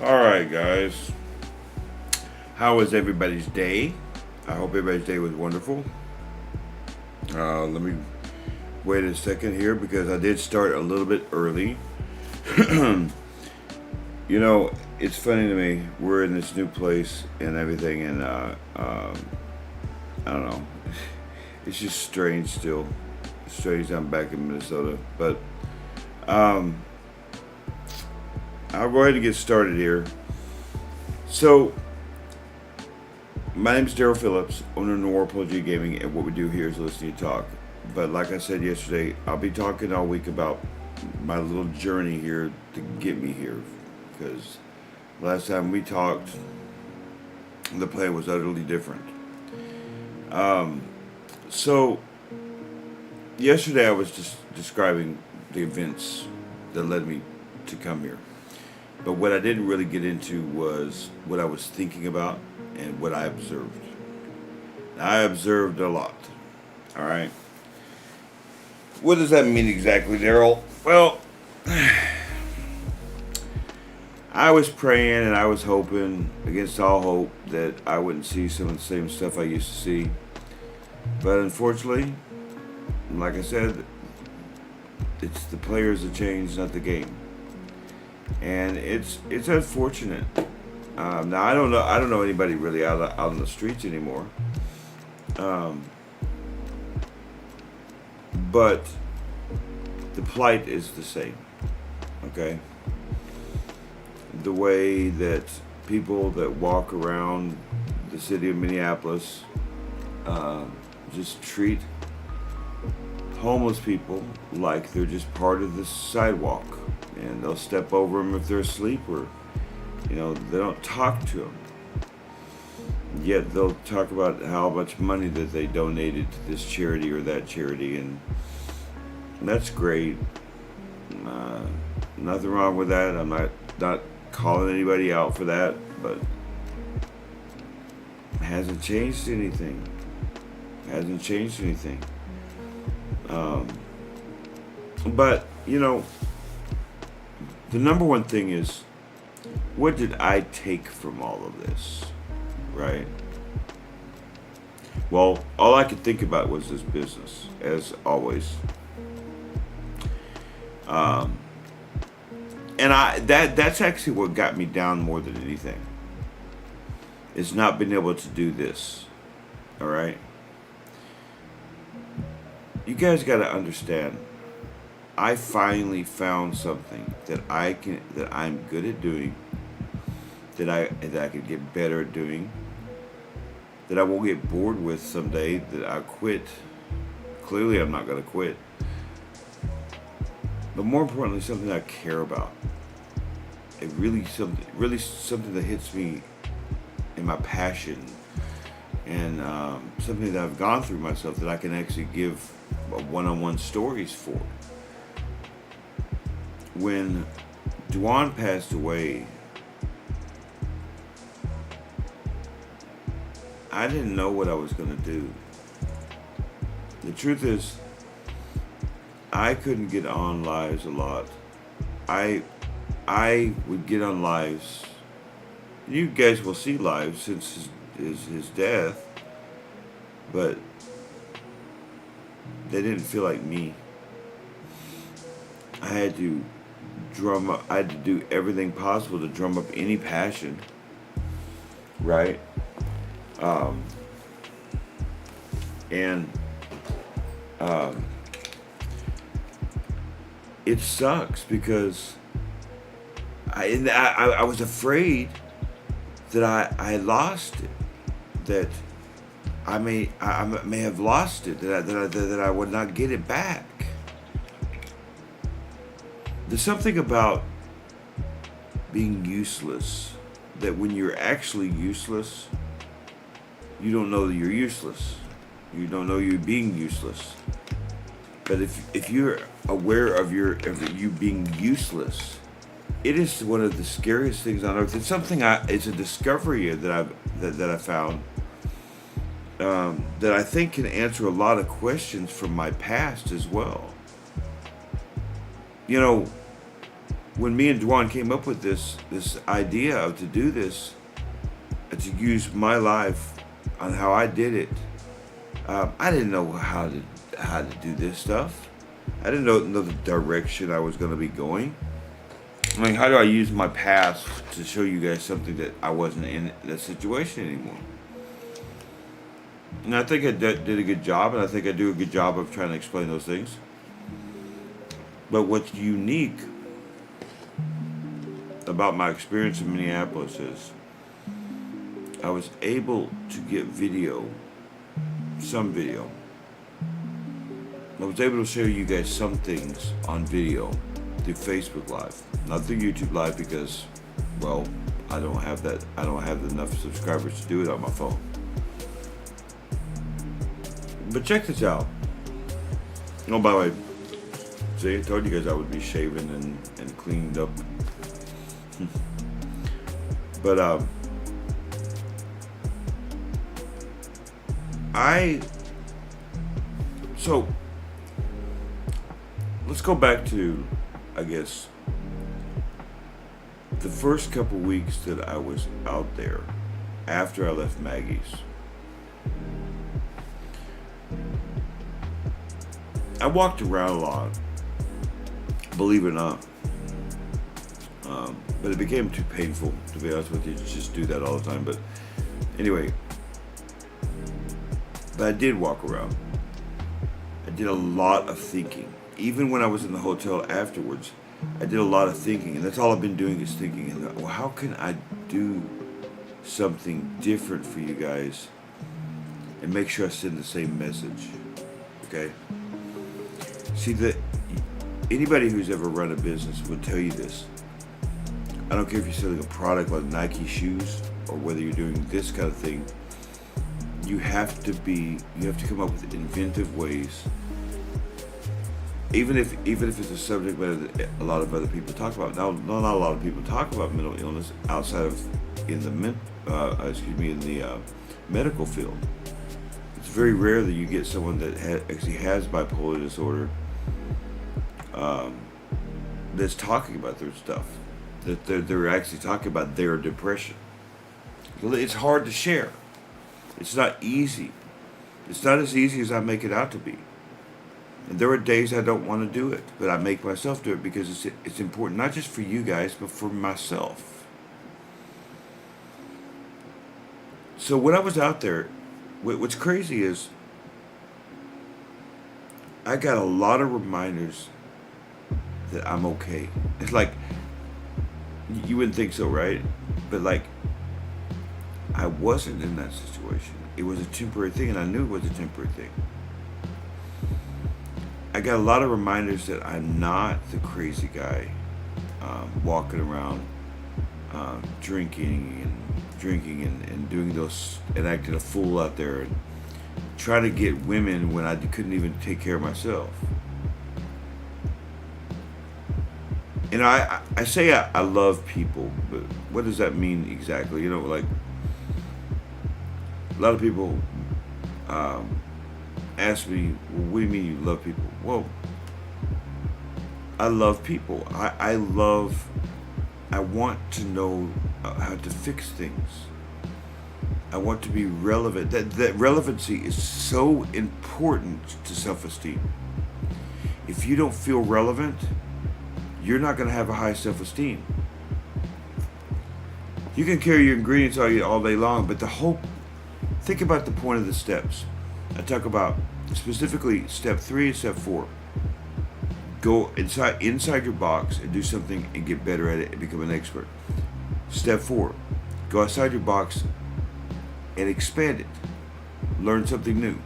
All right, guys. How was everybody's day? I hope everybody's day was wonderful. Let me wait a second here because I did start a little bit early. You know, it's funny to me. We're in this new place and everything, and I don't know. It's just strange still. It's strange I'm back in Minnesota, but um, I'll go ahead and get started here. So, my name is Daryl Phillips, owner of Noir G Gaming, and what we do here is listen to you talk. But like I said yesterday, I'll be talking all week about my little journey here to get me here. Because last time we talked, the plan was utterly different. So, yesterday I was just describing the events that led me to come here. But what I didn't really get into was what I was thinking about and what I observed. Now, I observed a lot. All right. what does that mean exactly, Daryl? Well, I was praying and I was hoping against all hope that I wouldn't see some of the same stuff I used to see. But unfortunately, like I said, it's the players that change, not the game, and it's unfortunate. Now I don't know anybody really out on the streets anymore, but the plight is the same. Okay, the way that people that walk around the city of Minneapolis just treat homeless people like they're just part of the sidewalk, and they'll step over them if they're asleep, or they don't talk to them. Yet they'll talk about how much money that they donated to this charity or that charity, and that's great. Nothing wrong with that. I'm not calling anybody out for that, but it hasn't changed anything. But the number one thing is, what did I take from all of this, right? Well, all I could think about was this business, as always. And that's actually what got me down more than anything. Is not being able to do this. All right? You guys got to understand, I finally found something that I'm good at doing, that I could get better at doing, that I won't get bored with someday, that I quit. Clearly I'm not going to quit. But more importantly, something I care about. It really something that hits me in my passion, and something that I've gone through myself that I can actually give one-on-one stories for. When Dwan passed away, I didn't know what I was going to do. The truth is, I couldn't get on lives a lot. I would get on lives. You guys will see lives since his death, but they didn't feel like me. I had to do everything possible to drum up any passion, right? It sucks because I was afraid that I lost it, that I may have lost it, that I would not get it back. There's something about being useless, that when you're actually useless, you don't know that you're useless. You don't know you're being useless. But if you're aware of you being useless, it is one of the scariest things on earth. It's something it's a discovery that I found that I think can answer a lot of questions from my past as well. When me and Dwan came up with this idea of to do this, to use my life on how I did it, I didn't know how to do this stuff. I didn't know the direction I was going to be going. I mean, how do I use my past to show you guys something that I wasn't in that situation anymore? And I think I did a good job, and I think I do a good job of trying to explain those things. But what's unique about my experience in Minneapolis is I was able to get some video. I was able to show you guys some things on video through Facebook Live, not through YouTube Live, because, well, I don't have that. I don't have enough subscribers to do it on my phone. But check this out. Oh, by the way, see, I told you guys I would be shaven and cleaned up. But let's go back to, I guess, the first couple weeks that I was out there after I left Maggie's. I walked around a lot, believe it or not. But it became too painful, to be honest with you, to just do that all the time. But anyway, but I did walk around. I did a lot of thinking. Even when I was in the hotel afterwards, I did a lot of thinking. And that's all I've been doing is thinking, well, how can I do something different for you guys and make sure I send the same message? Okay? See, anybody who's ever run a business will tell you this. I don't care if you're selling a product like Nike shoes or whether you're doing this kind of thing. You have to come up with inventive ways. Even if it's a subject matter that a lot of other people talk about. Now, not a lot of people talk about mental illness outside of in the medical field. It's very rare that you get someone that actually has bipolar disorder that's talking about their stuff. That they're actually talking about their depression. It's hard to share. It's not easy. It's not as easy as I make it out to be. And there are days I don't want to do it, but I make myself do it because it's important, not just for you guys, but for myself. So when I was out there, what's crazy is I got a lot of reminders that I'm okay. It's like, you wouldn't think so, right? But like, I wasn't in that situation. It was a temporary thing, and I knew it was a temporary thing. I got a lot of reminders that I'm not the crazy guy walking around drinking and doing those and acting a fool out there and trying to get women when I couldn't even take care of myself. You know, I say I love people, but what does that mean exactly? You know, like a lot of people ask me, well, what do you mean you love people? Well, I love people. I want to know how to fix things. I want to be relevant. That relevancy is so important to self-esteem. If you don't feel relevant, you're not going to have a high self-esteem. You can carry your ingredients all day long, but think about the point of the steps. I talk about specifically step 3 and step 4. Go inside your box and do something and get better at it and become an expert. Step 4, go outside your box and expand it. Learn something new.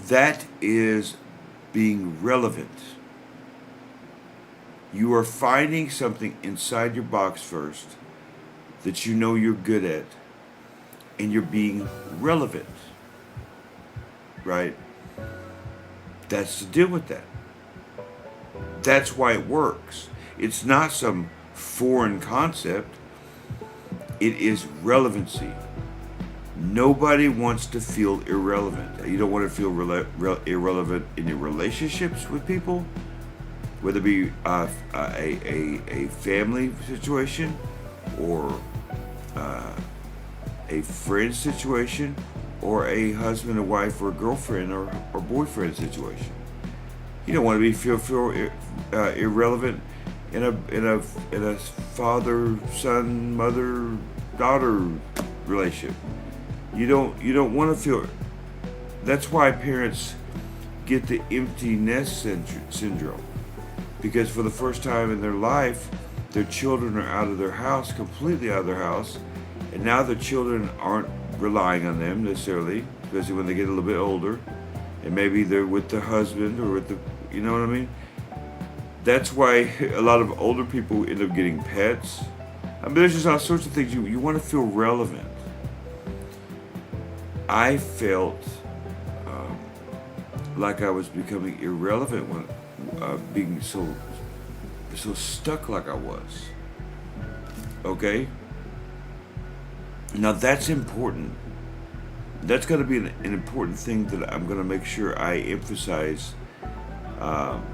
That is being relevant. You are finding something inside your box first that you know you're good at, and you're being relevant. Right? That's to deal with that. That's why it works. It's not some foreign concept. It is relevancy. Nobody wants to feel irrelevant. You don't want to feel irrelevant in your relationships with people, whether it be a family situation or a friend situation or a husband and wife or a girlfriend or boyfriend situation. You don't want to feel irrelevant in a father, son, mother, daughter relationship. You don't want to feel. That's why parents get the empty nest syndrome, because for the first time in their life, their children are out of their house, completely out of their house, and now the children aren't relying on them necessarily, especially when they get a little bit older, and maybe they're with the husband or with the, you know what I mean? That's why a lot of older people end up getting pets. I mean, there's just all sorts of things. You want to feel relevant. I felt like I was becoming irrelevant when being so stuck like I was. Okay? Now that's important. That's going to be an important thing that I'm going to make sure I emphasize um,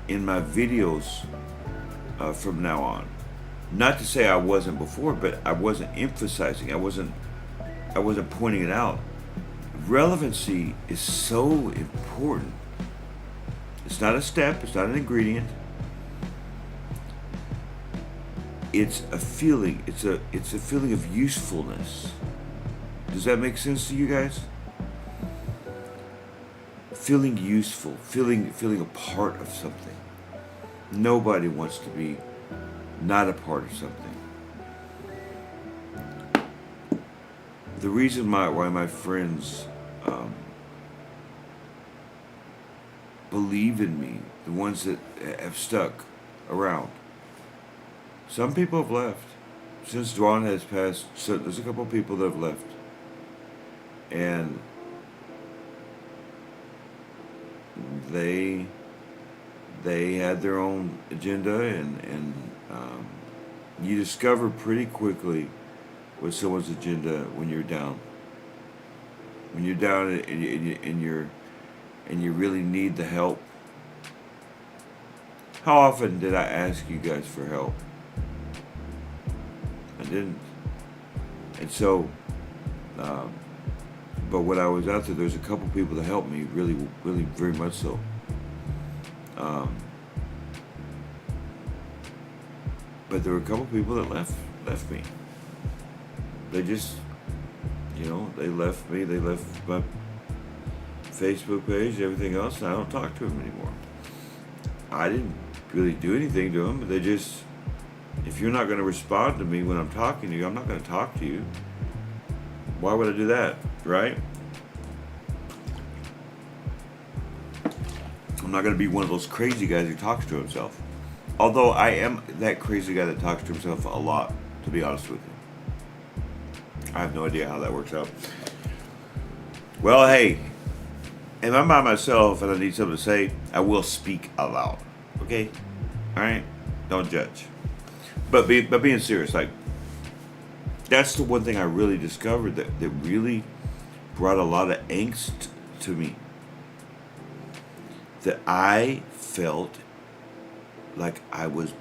in my videos from now on. Not to say I wasn't before, but I wasn't emphasizing. I wasn't pointing it out. Relevancy is so important. It's not a step. It's not an ingredient. It's a feeling. It's a feeling of usefulness. Does that make sense to you guys? Feeling useful, feeling a part of something. Nobody wants to be not a part of something. The reason why my friends believe in me, the ones that have stuck around. Some people have left. Since Dwan has passed, so there's a couple of people that have left. And they had their own agenda, and you discover pretty quickly what someone's agenda when you're down. When you're down and you really need the help. How often did I ask you guys for help? I didn't. And so, but when I was out there's a couple people that helped me, really, really, very much so. But there were a couple people that left me. They just, they left me. They left my Facebook page, everything else, and I don't talk to them anymore. I didn't really do anything to them, but they just, if you're not going to respond to me when I'm talking to you, I'm not going to talk to you. Why would I do that, right? I'm not going to be one of those crazy guys who talks to himself. Although I am that crazy guy that talks to himself a lot, to be honest with you. I have no idea how that works out. Well, hey, if I'm by myself and I need something to say, I will speak out loud. Okay? Alright? Don't judge. But being serious, like, that's the one thing I really discovered that really brought a lot of angst to me. That I felt like I was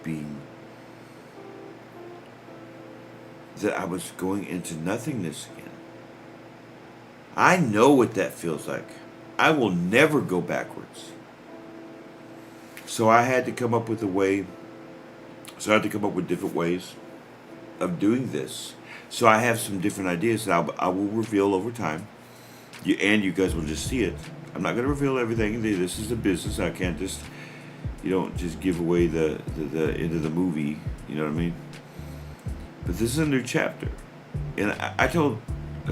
going into nothingness again. I know what that feels like. I will never go backwards. So I had to come up with different ways of doing this. So I have some different ideas that I will reveal over time. You guys will just see it. I'm not going to reveal everything. This is a business. I can't just, just give away the end of the movie. You know what I mean? But this is a new chapter. And I told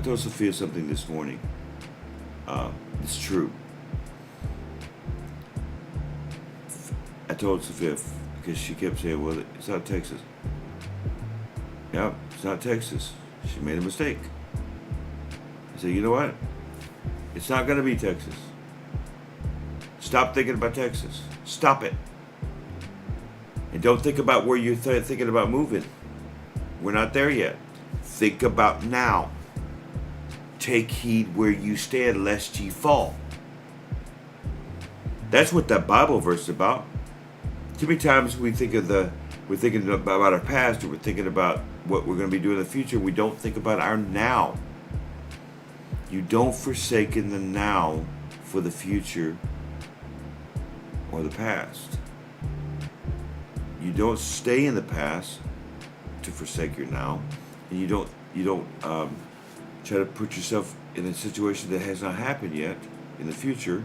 Sophia something this morning. It's true. I told Sophia, because she kept saying, well, it's not Texas. Yeah, it's not Texas. She made a mistake. I said, you know what? It's not going to be Texas. Stop thinking about Texas. Stop it. And don't think about where you're thinking about moving. We're not there yet. Think about now. Take heed where you stand, lest ye fall. That's what that Bible verse is about. Too many times we're thinking about our past, or we're thinking about what we're going to be doing in the future. We don't think about our now. You don't forsake in the now for the future or the past. You don't stay in the past to forsake your now, and you don't try to put yourself in a situation that has not happened yet in the future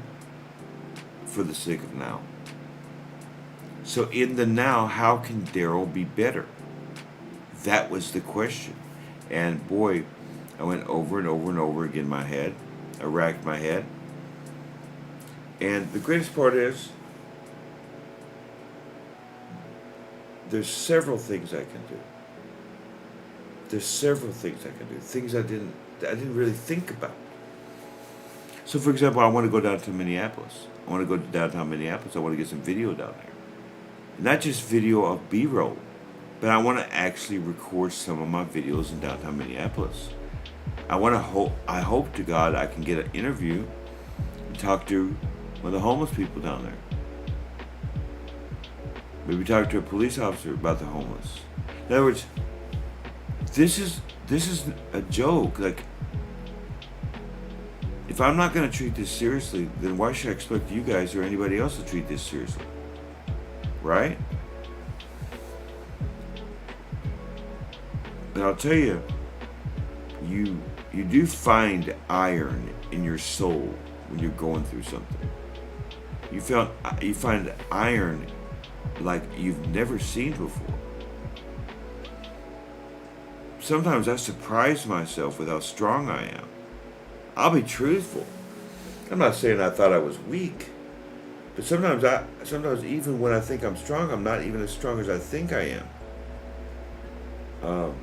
for the sake of now. So in the now, how can Daryl be better? That was the question. And boy, I went over and over and over again in my head. I racked my head. And the greatest part is, there's several things I can do. There's several things I can do. Things I didn't really think about. So for example, I want to go down to Minneapolis. I want to go to downtown Minneapolis. I want to get some video down there. Not just video of B-roll, but I want to actually record some of my videos in downtown Minneapolis. I hope to God I can get an interview and talk to with the homeless people down there. Maybe talk to a police officer about the homeless. In other words, this is a joke. Like, if I'm not going to treat this seriously, then why should I expect you guys or anybody else to treat this seriously? Right? And I'll tell you, you do find iron in your soul when you're going through something. You find iron like you've never seen before. Sometimes I surprise myself with how strong I am. I'll be truthful. I'm not saying I thought I was weak, but sometimes even when I think I'm strong, I'm not even as strong as I think I am.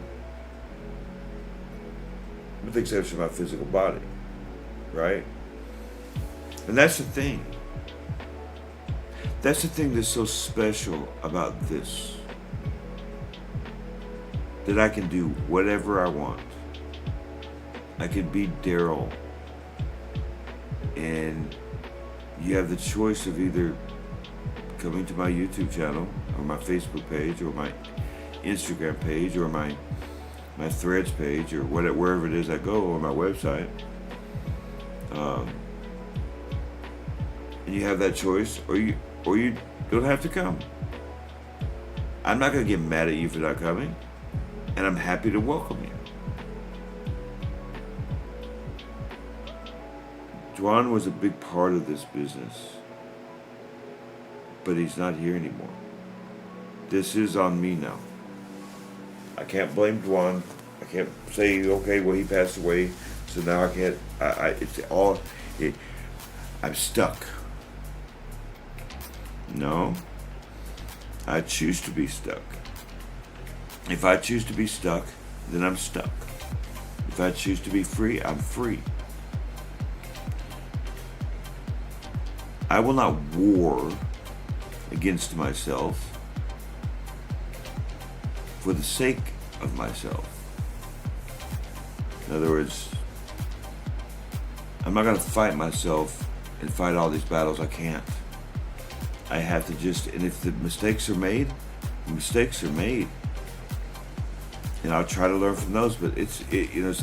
With the exception of my physical body, right? And that's the thing. That's the thing that's so special about this. That I can do whatever I want. I can be Daryl. And you have the choice of either coming to my YouTube channel or my Facebook page or my Instagram page or my Threads page or wherever it is I go, or my website. And you have that choice, or you don't have to come. I'm not going to get mad at you for not coming, and I'm happy to welcome you. Juan was a big part of this business, but he's not here anymore. This is on me now. I can't blame Juan. I can't say, okay, well, he passed away, so now I can't. I'm stuck. No, I choose to be stuck. If I choose to be stuck, then I'm stuck. If I choose to be free, I'm free. I will not war against myself for the sake of myself. In other words, I'm not going to fight myself and fight all these battles I can't. I have to and if the mistakes are made, the mistakes are made. And I'll try to learn from those, but it's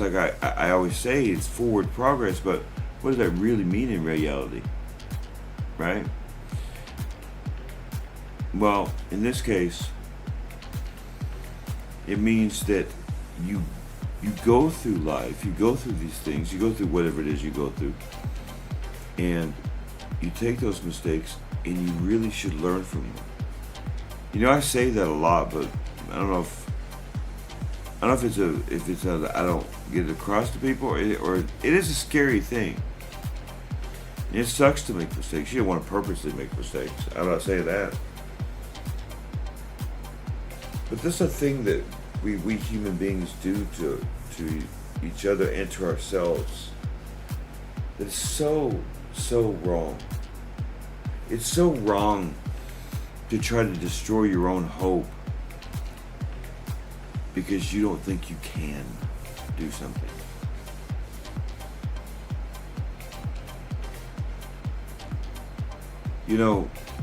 like I always say, it's forward progress, but what does that really mean in reality? Right? Well, in this case, it means that you go through life, you go through these things, you go through whatever it is you go through, and you take those mistakes and you really should learn from them. I say that a lot, but I don't know if I don't get it across to people, or it is a scary thing. It sucks to make mistakes. You don't want to purposely make mistakes. I'm not saying that. But this is a thing that we human beings do to each other and to ourselves. That is so wrong. It's so wrong to try to destroy your own hope because you don't think you can do something.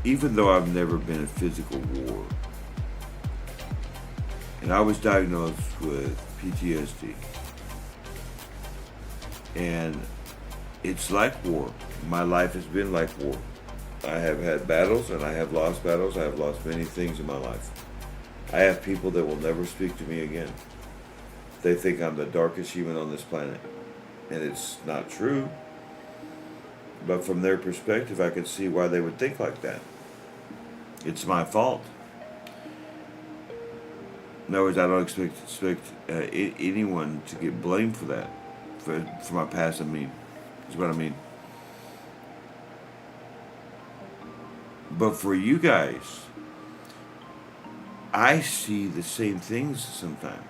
Even though I've never been in physical war, and I was diagnosed with PTSD, and it's like war. My life has been like war. I have had battles and I have lost battles. I have lost many things in my life. I have people that will never speak to me again. They think I'm the darkest human on this planet. And it's not true. But from their perspective, I can see why they would think like that. It's my fault. In other words, I don't expect anyone to get blamed for that. For my past, is what I mean. But for you guys, I see the same things sometimes.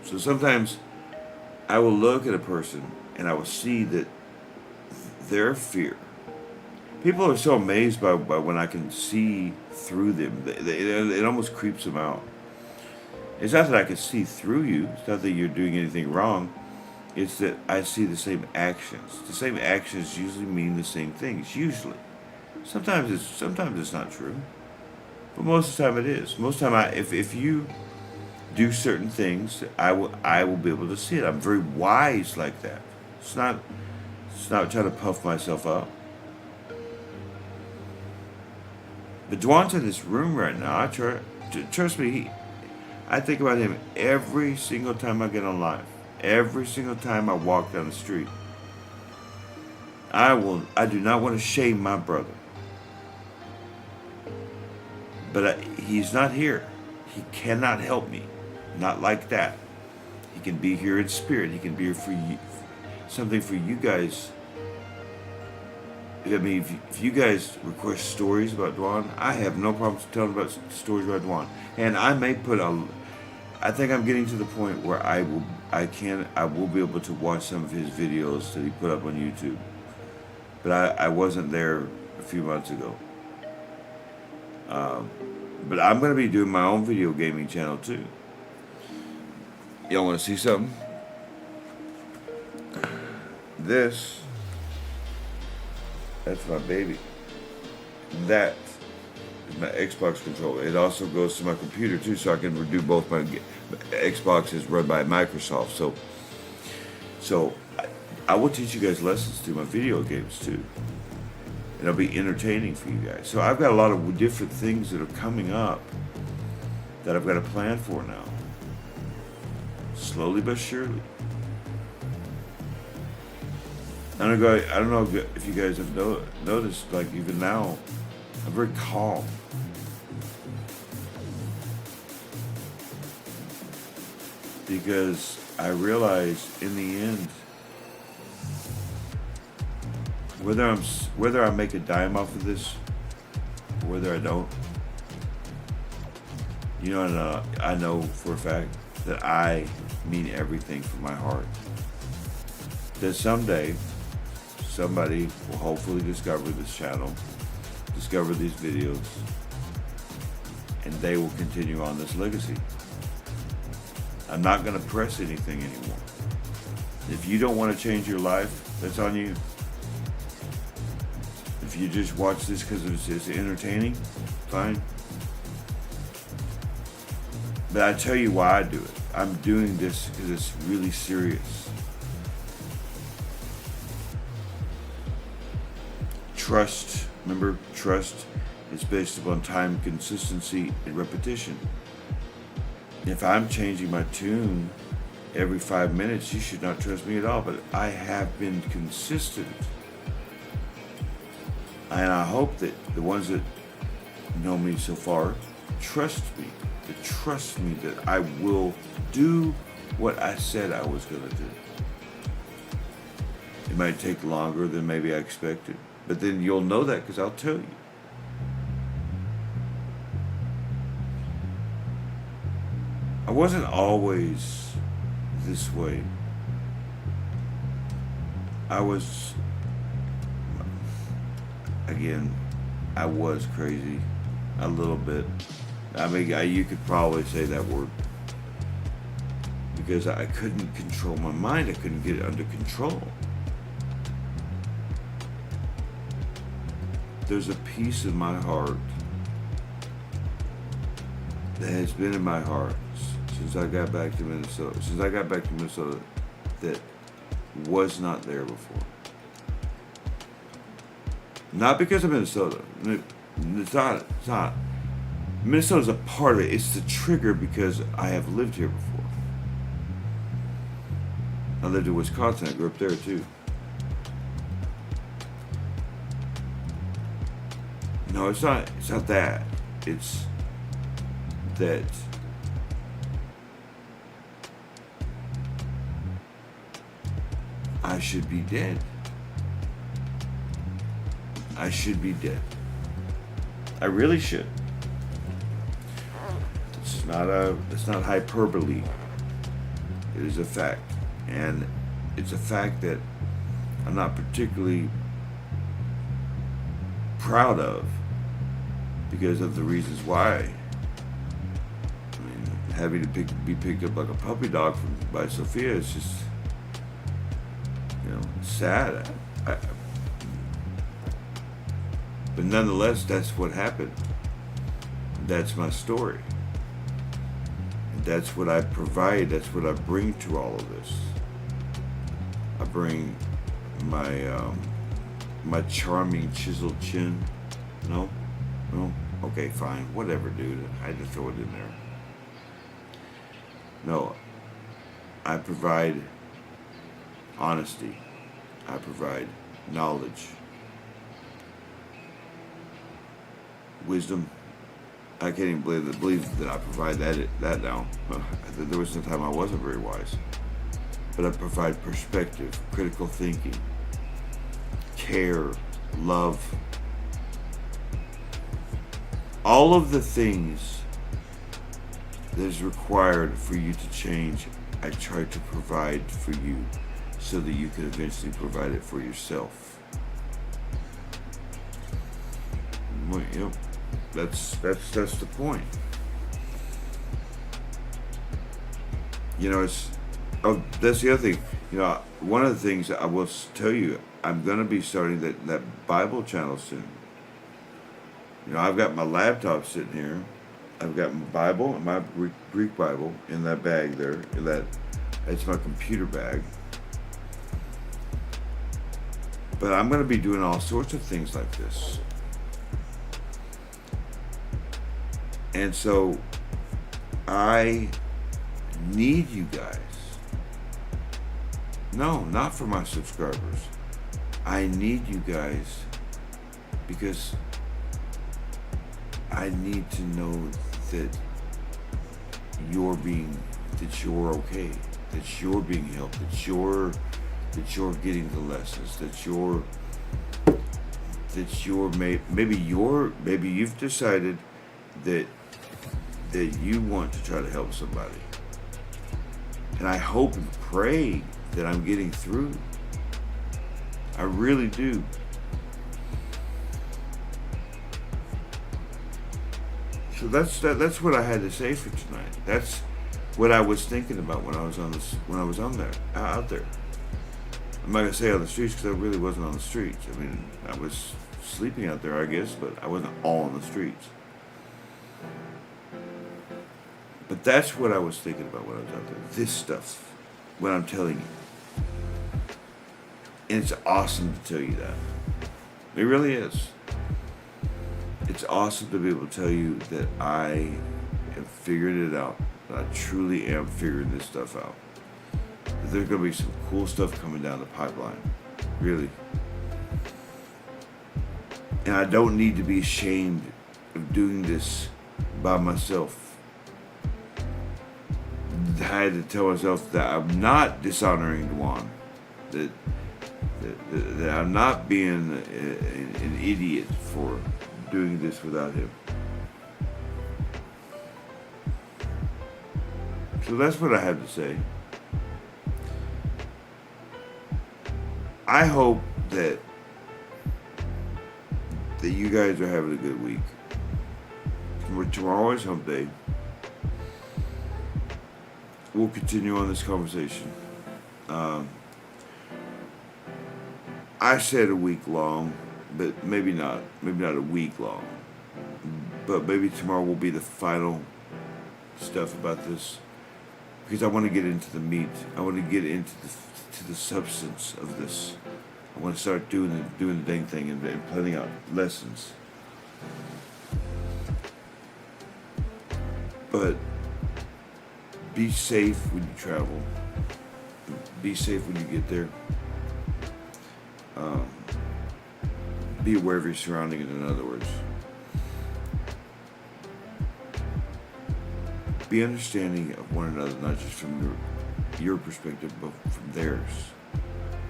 So sometimes I will look at a person and I will see that their fear. People are so amazed by when I can see through them. It almost creeps them out. It's not that I can see through you. It's not that you're doing anything wrong. It's that I see the same actions. The same actions usually mean the same things. Usually, sometimes it's not true, but most of the time it is. Most of the time, if you do certain things, I will be able to see it. I'm very wise like that. It's not trying to puff myself up. But Dwan's in this room right now. Trust me. I think about him every single time I get on live. Every single time I walk down the street. I do not want to shame my brother. But he's not here. He cannot help me. Not like that. He can be here in spirit. He can be here for you, something for you guys. I mean, if you guys request stories about Dwan, I have no problem telling about stories about Dwan. And I may I think I'm getting to the point where I will be able to watch some of his videos that he put up on YouTube. But I wasn't there a few months ago. But I'm going to be doing my own video gaming channel too. Y'all want to see something? That's my baby. That is my Xbox controller. It also goes to my computer too, so I can do both. My Xbox is run by Microsoft, so I will teach you guys lessons through my video games too. It'll be entertaining for you guys. So I've got a lot of different things that are coming up that I've got a plan for now. Slowly but surely. I don't know if you guys have noticed, like even now, I'm very calm. Because I realize in the end, whether I make a dime off of this, or whether I don't, I know for a fact that I mean everything from my heart. That someday, somebody will hopefully discover this channel, discover these videos, and they will continue on this legacy. I'm not going to press anything anymore. If you don't want to change your life, that's on you. If you just watch this because it's entertaining, fine. But I tell you why I do it. I'm doing this because it's really serious. Trust, remember, trust is based upon time, consistency, and repetition. If I'm changing my tune every 5 minutes, you should not trust me at all, but I have been consistent. And I hope that the ones that know me so far trust me, that I will do what I said I was going to do. It might take longer than maybe I expected, but then you'll know that because I'll tell you. I wasn't always this way. I was crazy a little bit. I mean, you could probably say that word. Because I couldn't control my mind. I couldn't get it under control. There's a piece of my heart that has been in my heart since I got back to Minnesota. That was not there before. Not because of Minnesota. It's not. Minnesota's a part of it. It's the trigger because I have lived here before. I lived in Wisconsin. I grew up there too. No, it's not that. It's that I should be dead. I should be dead. I really should. It's not hyperbole. It is a fact. And it's a fact that I'm not particularly proud of because of the reasons why. I mean, having to be picked up like a puppy dog by Sophia is just, It's sad. But nonetheless, that's what happened. That's my story. And that's what I provide. That's what I bring to all of this. I bring my charming chiseled chin. No? Okay, fine. Whatever, dude. I had to throw it in there. No. I provide honesty. I provide knowledge. Wisdom. I can't even believe that I provide that now. There was some time I wasn't very wise. But I provide perspective, critical thinking, care, love. All of the things that is required for you to change, I try to provide for you so that you can eventually provide it for yourself. That's the point. That's the other thing. One of the things I will tell you, I'm going to be starting that Bible channel soon. I've got my laptop sitting here. I've got my Bible and my Greek Bible in that bag there. It's my computer bag. But I'm going to be doing all sorts of things like this. And so I need you guys. No, not for my subscribers. I need you guys because I need to know that you're okay, that you're being helped, that you're getting the lessons, maybe you've decided that you want to try to help somebody. And I hope and pray that I'm getting through. I really do. So that's what I had to say for tonight. That's what I was thinking about when I was out there. I'm not gonna say on the streets because I really wasn't on the streets. I mean, I was sleeping out there, I guess, but I wasn't all on the streets. But that's what I was thinking about when I was out there. This stuff, what I'm telling you. And it's awesome to tell you that. It really is. It's awesome to be able to tell you that I have figured it out. That I truly am figuring this stuff out. That there's going to be some cool stuff coming down the pipeline. Really. And I don't need to be ashamed of doing this by myself. I had to tell myself that I'm not dishonoring Juan. That I'm not being an idiot for doing this without him. So that's what I have to say. I hope that you guys are having a good week. Tomorrow is hump day. We'll continue on this conversation. I said a week long, but maybe not a week long. But maybe tomorrow will be the final stuff about this, because I want to get into the meat. I want to get into the substance of this. I want to start doing the dang thing and planning out lessons. But be safe when you travel. Be safe when you get there. Be aware of your surroundings, in other words. Be understanding of one another, not just from your perspective, but from theirs.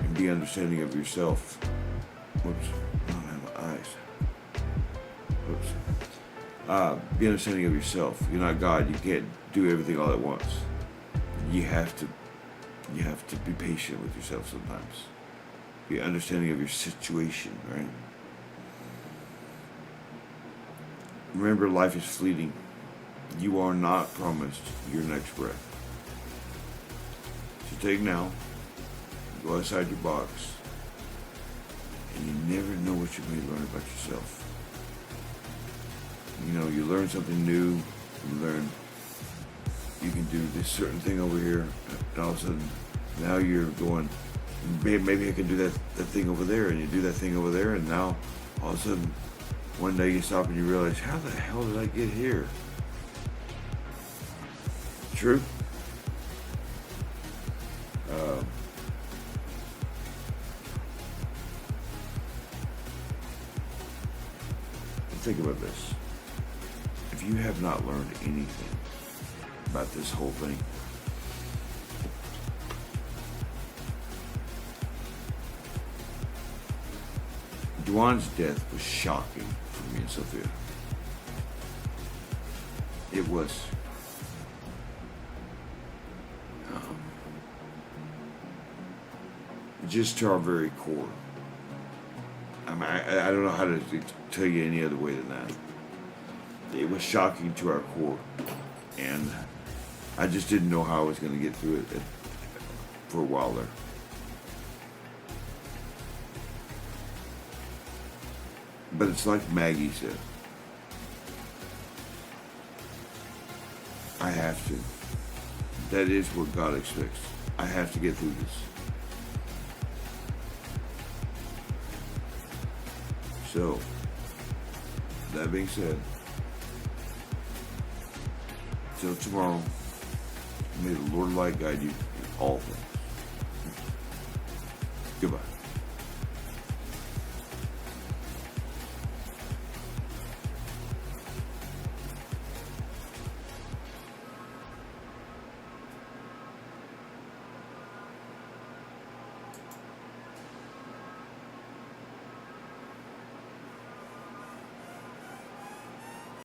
And be understanding of yourself. Whoops, I don't have my eyes. Whoops. Be understanding of yourself. You're not God. You can't do everything all at once. You have to be patient with yourself sometimes. Be understanding of your situation, right? Remember, life is fleeting. You are not promised your next breath. So take now. Go outside your box. And you never know what you may learn about yourself. You know, you learn something new. You learn you can do this certain thing over here. And all of a sudden, now you're going, maybe I can do that thing over there. And you do that thing over there. And now, all of a sudden, one day you stop and you realize, how the hell did I get here? True? Think about this. If you have not learned anything about this whole thing, Duan's death was shocking for me and Sophia. It was. Just to our very core. I mean, I don't know how to tell you any other way than that. It was shocking to our core. And I just didn't know how I was going to get through it for a while there. But it's like Maggie said. I have to. That is what God expects. I have to get through this. So, that being said, till tomorrow, may the Lord light guide you in all things. Goodbye.